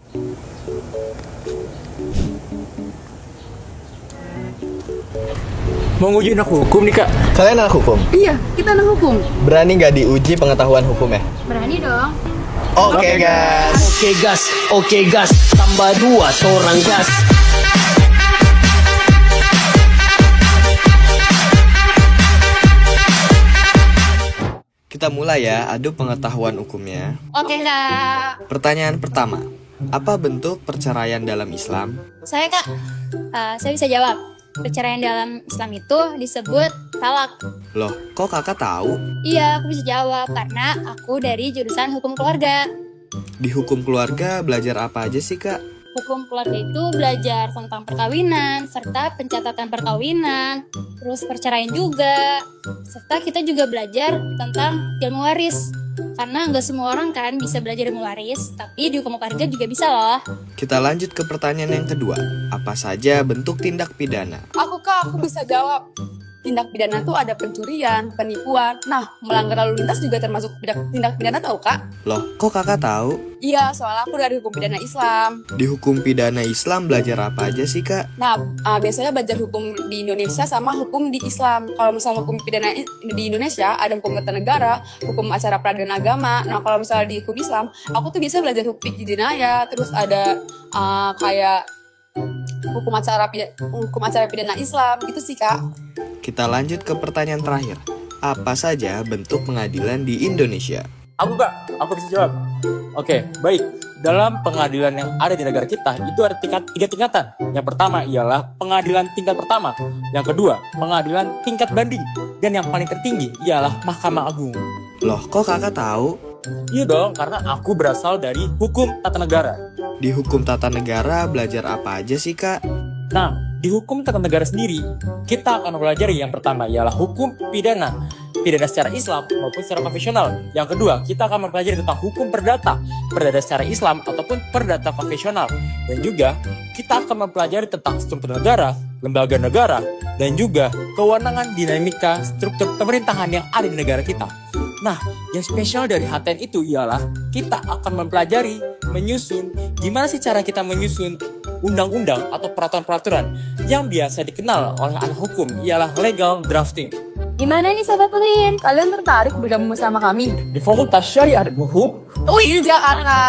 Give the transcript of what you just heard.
Mau nguji anak hukum nih kak? Kalian anak hukum? Iya, kita anak hukum. Berani nggak diuji pengetahuan hukumnya? Berani dong. Oke guys. Oke gas, tambah 2 seorang gas. Kita mulai ya, adu pengetahuan hukumnya. Oke, Kak. Pertanyaan pertama, apa bentuk perceraian dalam Islam? Saya, Kak. Saya bisa jawab. Perceraian dalam Islam itu disebut talak. Loh, kok kakak tahu? Iya, aku bisa jawab karena aku dari jurusan hukum keluarga. Di hukum keluarga belajar apa aja sih kak? Hukum keluarga itu belajar tentang perkawinan, serta pencatatan perkawinan, terus perceraian juga. Serta kita juga belajar tentang ilmu waris. Karena nggak semua orang kan bisa belajar ilmu waris, tapi di hukum keluarga juga bisa loh. Kita lanjut ke pertanyaan yang kedua. Apa saja bentuk tindak pidana? Aku bisa jawab. Tindak pidana tuh ada pencurian, penipuan. Nah, melanggar lalu lintas juga termasuk tindak pidana, tahu Kak? Loh, kok kakak tahu? Iya, soalnya aku dari hukum pidana Islam. Di hukum pidana Islam belajar apa aja sih kak? Nah, biasanya belajar hukum di Indonesia sama hukum di Islam. Kalau misalnya hukum pidana di Indonesia ada hukum tata negara, hukum acara peradilan agama. Nah, kalau misalnya di hukum Islam, aku tuh biasa belajar hukum jinayah, terus ada kayak hukum acara pidana Islam gitu sih Kak. Kita lanjut ke pertanyaan terakhir. Apa saja bentuk pengadilan di Indonesia? Aku bisa jawab. Oke, baik. Dalam pengadilan yang ada di negara kita itu ada tiga tingkatan. Yang pertama ialah pengadilan tingkat pertama. Yang kedua, pengadilan tingkat banding. Dan yang paling tertinggi ialah Mahkamah Agung. Loh, kok kakak tahu? Iya dong, karena aku berasal dari hukum tata negara. Di hukum tata negara belajar apa aja sih kak? Nah, di hukum tata negara sendiri, kita akan mempelajari yang pertama ialah hukum pidana secara Islam maupun secara konvensional. Yang kedua, kita akan mempelajari tentang hukum perdata secara Islam ataupun perdata konvensional. Dan juga, kita akan mempelajari tentang struktur negara, lembaga negara, dan juga kewenangan dinamika struktur pemerintahan yang ada di negara kita. Nah, yang spesial dari HTN itu ialah kita akan mempelajari, menyusun, gimana sih cara kita menyusun undang-undang atau peraturan-peraturan yang biasa dikenal oleh anak hukum ialah legal drafting. Gimana nih sahabat Pelin? Kalian tertarik bergabung bersama kami? Di Fakultas Syariah dan Hukum Jakarta.